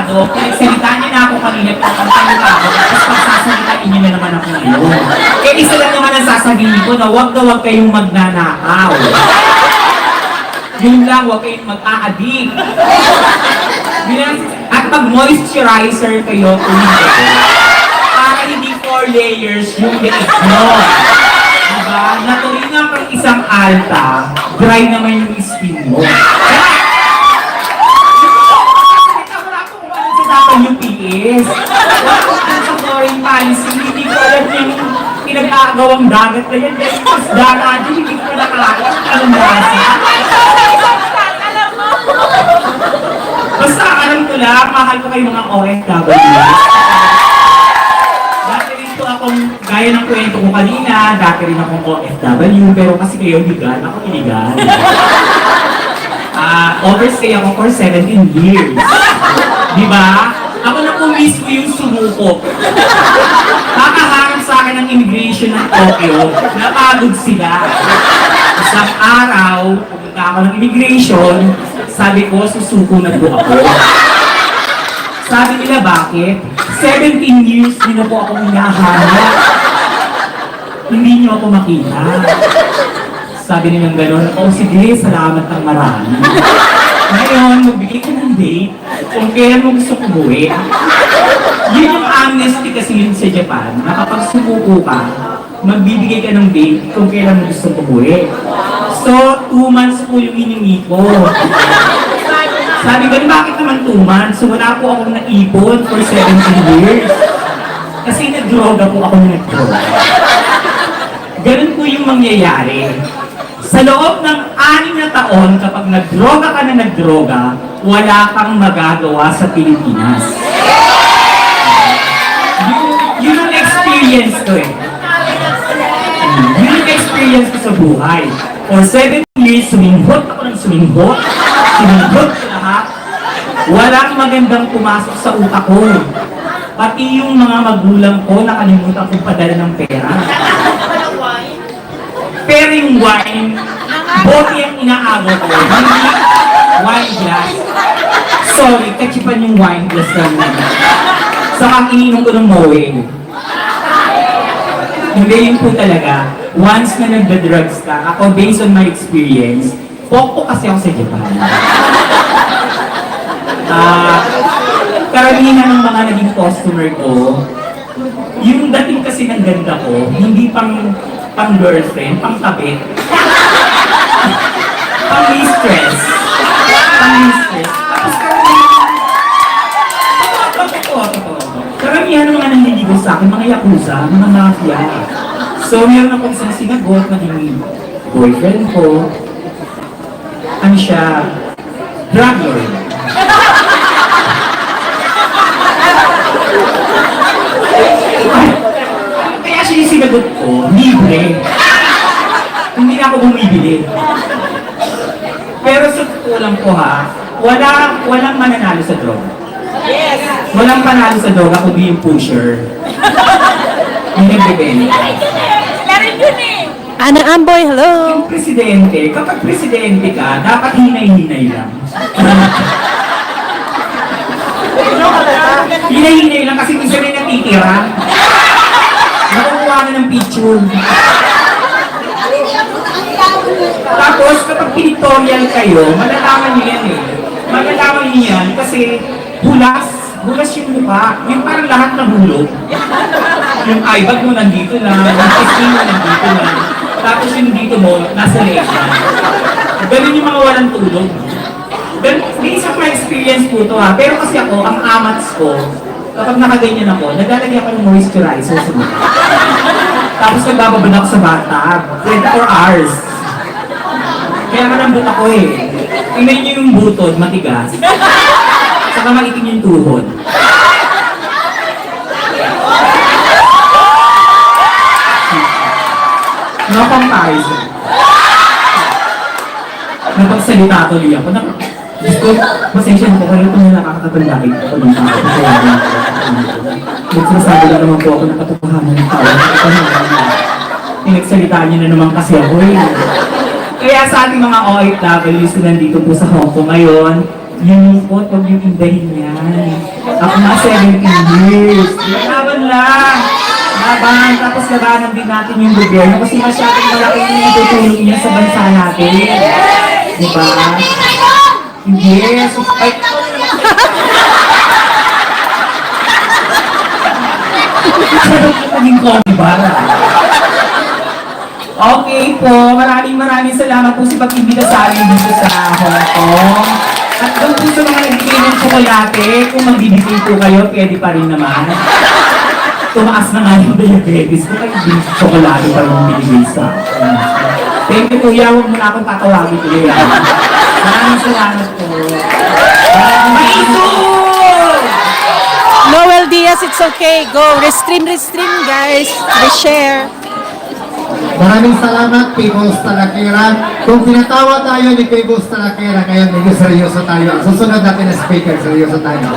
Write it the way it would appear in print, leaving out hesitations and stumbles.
masyado. Pinagsalitaan niyo na ako kanina, pinakantayin pa ako, tapos pagsasalitain niyo na naman ako ngayon. Eh, isa lang naman ang sasabihin ko na huwag na huwag kayong magnanakaw. Yun lang, huwag kayong mag-a-addict. At mag-moisturizer kayo tuloy. Para hindi 4 layers yung leeg mo. Diba? Natuloy nga pang isang alta, dry naman yung skin mo. Kaya, wala akong alam sa dapat yung PS. Wala akong alam sa foreign policy. Hindi ko alam yung pinag-aagawang dagat na yan. Dahil mas dagat yun, hindi ko nakakakot. Anong nasa? Basta alam ko lang, mahal ko kayo mga OFW. Dati rin po akong, gaya ng kwento ko kanina, dati rin akong OFW, pero kasi kayo legal, ako illegal. Overstay ako for 17 years. Diba? Ako na po mismo yung sumukop. Kakaharap sa akin ng immigration ng Tokyo, napagod sila. Isang araw, pumunta ako ng immigration, sabi ko, susuko na po ako. Sabi nila, bakit? 17 years din na po akong hinahanap. Hindi niyo ako makita. Sabi nilang gano'n, oh sige, salamat ng marami. Ngayon, magbigay ka ng date kung kailan mo gusto umuwi. Yun yung amnesty kasi yun sa Japan, na kapag sumuko ka, magbibigay ka ng date kung kailan mo gusto umuwi. So, 2 months po yung hiningi ko. Sabi ko, bakit naman 2 months? So, wala po akong naipon for 17 years. Kasi nagdroga po ako na nagdroga. Ganun po yung mangyayari. Sa loob ng 6 na taon, kapag nagdroga ka na nagdroga, wala kang magagawa sa Pilipinas. Yun ang experience ko eh. Yun ang experience ko sa buhay. For 7 years, suminghot ako ng suminghot. Suminghot ko lahat. Walang magandang pumasok sa utak ko. Pati yung mga magulang ko, nakalimutan kong padala ng pera. Pero yung wine, bote ang inaagaw ko. Hindi wine glass. Sorry, kachipan yung wine glass naman. Saka ininom ko ng Moe. Hindi yun po talaga. Once na nagda-drugs ka, ako based on my experience, pokpo kasi ako sa Japan. Karamihan ng mga naging customer ko, yung dating kasi ng ganda ko, hindi pang girlfriend, pang tabi. Pang mistress. Pang mistress. Tapos karamihan ng mga nanliligo sa akin, mga yakuza, mga mafia. So, meron ako isang sinagot, naging boyfriend ko. Ano siya? Drug lord. Kaya siya yung sinagot ko, libre. Hindi na ako bumibili. Pero sa totoo lang ko ha, walang mananalo sa droga. Yes! Walang panalo sa droga kundi yung pusher. Yung nagbibenta. Ana Amboy, hello! Yung presidente, kapag presidente ka, dapat hinay-hinay lang. Hinay-hinay lang kasi minsan may natitira. Nakukuha na ng picture. Tapos kapag pictorial kayo, malalaman niyo yan eh. Malalaman niyo yan kasi bulas yung mukha. Yung parang lahat na hulog. Yung eyebag mo nandito lang, yung skin mo nandito lang. Tapos yung dito mo, nasa leeg na. Ganun yung mga walang tulog. Based on my experience po ito ha. Pero kasi ako, ang amats ko, kapag nakaganyan ako, naglalagay ako ng moisturizer sa mukha. Tapos nagbababad ako sa bathtub. 24 hours. Kaya malambot ako eh. Tingnan niyo yung butod, matigas. Saka maitim yung tuhod. No comparison. Napagsalita tuloy ako. Diyos ko, pasensya na po kayo kung nakakatandakit ako ng tao. Nagsasabi lang naman po ako ng katotohanan ng tao. Pinagsalitaan niyo na naman kasi ako eh. Kaya sa ating mga OFWs na nandito po sa Hong Kong ngayon, Yung lungkot, huwag yung indahin yan. Ako na 17 years. Laban lang. Laban, tapos labanan din natin yung gobyerno kasi masyadong malaki yung itutulong niya sa bansa natin. Diba? Yes. Ay, naging komibara. Okay po, maraming salamat po sa pag-ibig sa amin dito sa Hong Kong. At doon po sa mga nagbibigay ng tsokolate, kung magbibigay po kayo, pwede pa rin naman. Tumaas na nga yung diabetes ko, kaya hindi tsokolate pa rin binigay sa akin. Thank you kuya, huwag mo na akong tatawagin kuya. Maraming salamat po. Noel Diaz, it's okay. Go. Restream, guys. Reshare. Maraming salamat, People's Talakera. Kung tinatawa tayo ni People's Talakera, kaya medyo seryoso tayo. Susunod natin na speaker, seryoso tayo.